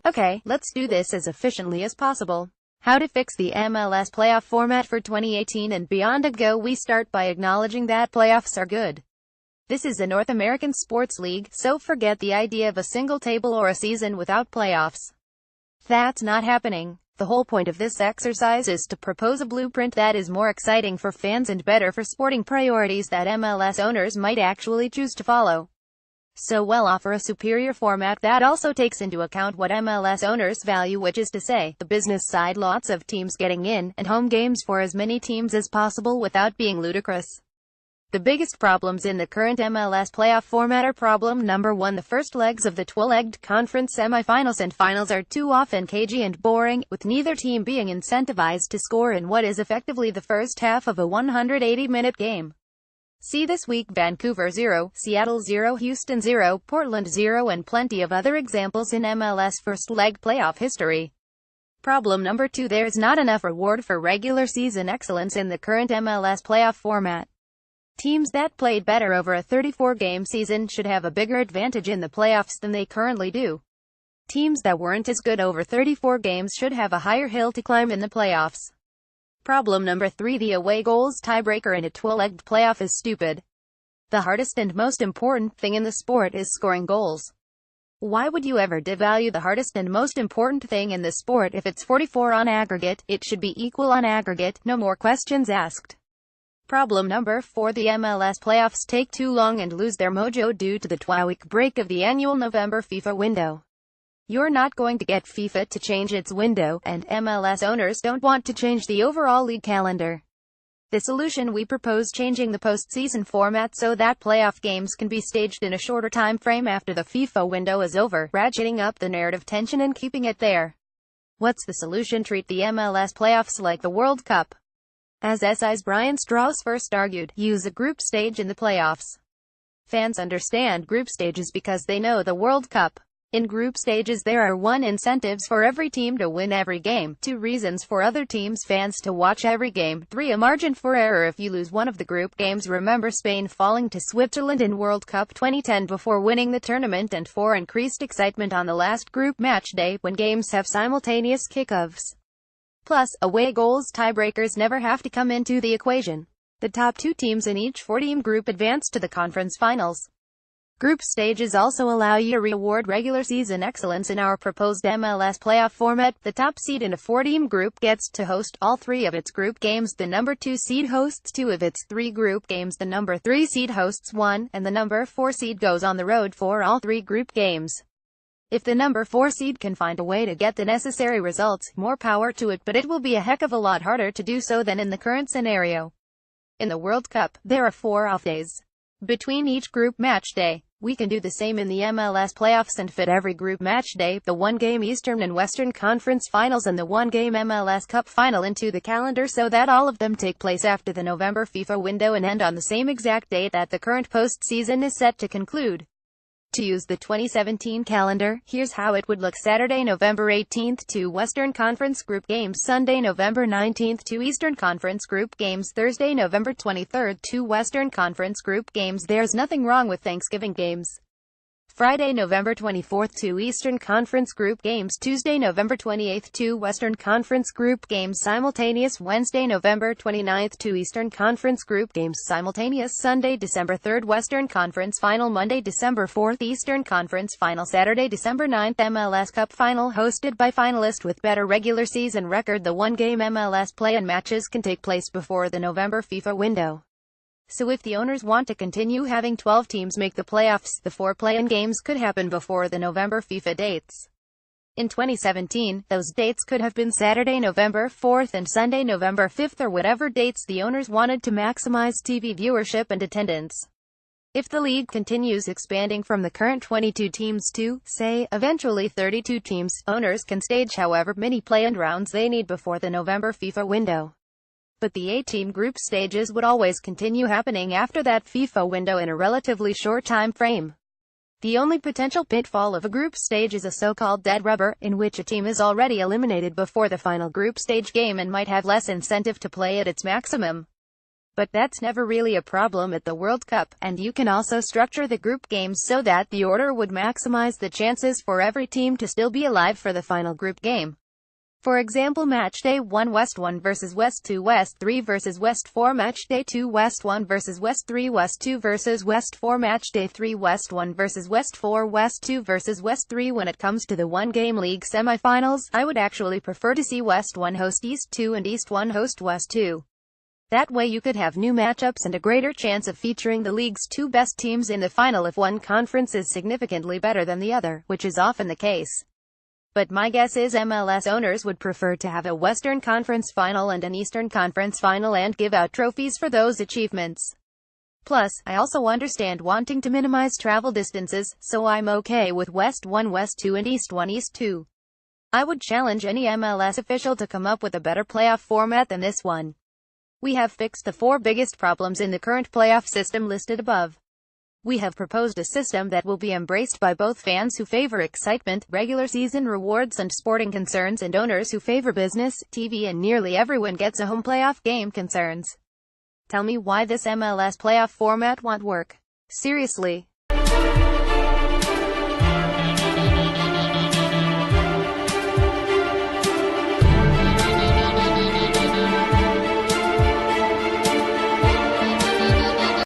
Okay, let's do this as efficiently as possible. How to fix the MLS playoff format for 2018 and beyond. We start by acknowledging that playoffs are good. This is a North American sports league, so forget the idea of a single table or a season without playoffs. That's not happening. The whole point of this exercise is to propose a blueprint that is more exciting for fans and better for sporting priorities that MLS owners might actually choose to follow. So we'll offer a superior format that also takes into account what MLS owners value, which is to say, the business side, lots of teams getting in, and home games for as many teams as possible without being ludicrous. The biggest problems in the current MLS playoff format are: problem number 1, the first legs of the 12-legged conference semifinals and finals are too often cagey and boring, with neither team being incentivized to score in what is effectively the first half of a 180-minute game. See this week: Vancouver 0, Seattle 0, Houston 0, Portland 0, and plenty of other examples in MLS first-leg playoff history. Problem number 2, there's not enough reward for regular season excellence in the current MLS playoff format. Teams that played better over a 34-game season should have a bigger advantage in the playoffs than they currently do. Teams that weren't as good over 34 games should have a higher hill to climb in the playoffs. Problem number 3, the away goals tiebreaker in a 12-legged playoff is stupid. The hardest and most important thing in the sport is scoring goals. Why would you ever devalue the hardest and most important thing in the sport? If it's 44 on aggregate, it should be equal on aggregate, no more questions asked. Problem number 4, the MLS playoffs take too long and lose their mojo due to the 2-week break of the annual November FIFA window. You're not going to get FIFA to change its window, and MLS owners don't want to change the overall league calendar. The solution: we propose changing the postseason format so that playoff games can be staged in a shorter time frame after the FIFA window is over, ratcheting up the narrative tension and keeping it there. What's the solution? Treat the MLS playoffs like the World Cup. As SI's Brian Strauss first argued, use a group stage in the playoffs. Fans understand group stages because they know the World Cup. In group stages there are 1. Incentives for every team to win every game, 2. Reasons for other teams' fans to watch every game, 3. A margin for error if you lose one of the group games. Remember Spain falling to Switzerland in World Cup 2010 before winning the tournament, and 4. Increased excitement on the last group match day, when games have simultaneous kickoffs. Plus, away goals tiebreakers never have to come into the equation. The top 2 teams in each 4-team group advance to the conference finals. Group stages also allow you to reward regular season excellence in our proposed MLS playoff format. The top seed in a 4-team group gets to host all 3 of its group games. The number 2 seed hosts 2 of its 3 group games. The number 3 seed hosts 1, and the number 4 seed goes on the road for all 3 group games. If the number 4 seed can find a way to get the necessary results, more power to it, but it will be a heck of a lot harder to do so than in the current scenario. In the World Cup, there are 4 off days between each group match day. We can do the same in the MLS playoffs and fit every group match day, the 1-game Eastern and Western Conference finals and the 1-game MLS Cup final into the calendar so that all of them take place after the November FIFA window and end on the same exact date that the current postseason is set to conclude. To use the 2017 calendar, here's how it would look: Saturday, November 18th, 2 Western Conference group games; Sunday, November 19th, 2 Eastern Conference group games; Thursday, November 23rd, 2 Western Conference group games. There's nothing wrong with Thanksgiving games. Friday, November 24th, 2 Eastern Conference group games; Tuesday, November 28th, 2 Western Conference group games simultaneous; Wednesday, November 29th, 2 Eastern Conference group games simultaneous; Sunday, December 3rd, Western Conference final; Monday, December 4th, Eastern Conference final; Saturday, December 9th, MLS Cup final hosted by finalist with better regular season record. The 1-game MLS play-in matches can take place before the November FIFA window. So if the owners want to continue having 12 teams make the playoffs, the 4 play-in games could happen before the November FIFA dates. In 2017, those dates could have been Saturday, November 4th and Sunday, November 5th, or whatever dates the owners wanted to maximize TV viewership and attendance. If the league continues expanding from the current 22 teams to, say, eventually 32 teams, owners can stage however many play-in rounds they need before the November FIFA window. But the 8-team group stages would always continue happening after that FIFA window in a relatively short time frame. The only potential pitfall of a group stage is a so-called dead rubber, in which a team is already eliminated before the final group stage game and might have less incentive to play at its maximum. But that's never really a problem at the World Cup, and you can also structure the group games so that the order would maximize the chances for every team to still be alive for the final group game. For example, Matchday 1 West 1 versus West 2 West 3 versus West 4 Matchday 2 West 1 versus West 3 West 2 versus West 4 Matchday 3 West 1 versus West 4 West 2 versus West 3. When it comes to the one-game league semifinals, I would actually prefer to see West 1 host East 2 and East 1 host West 2. That way you could have new matchups and a greater chance of featuring the league's two best teams in the final if one conference is significantly better than the other, which is often the case. But my guess is MLS owners would prefer to have a Western Conference final and an Eastern Conference final and give out trophies for those achievements. Plus, I also understand wanting to minimize travel distances, so I'm okay with West 1 West 2 and East 1 East 2. I would challenge any MLS official to come up with a better playoff format than this one. We have fixed the 4 biggest problems in the current playoff system listed above. We have proposed a system that will be embraced by both fans who favor excitement, regular season rewards and sporting concerns, and owners who favor business, TV, and nearly everyone gets a home playoff game concerns. Tell me why this MLS playoff format won't work. Seriously.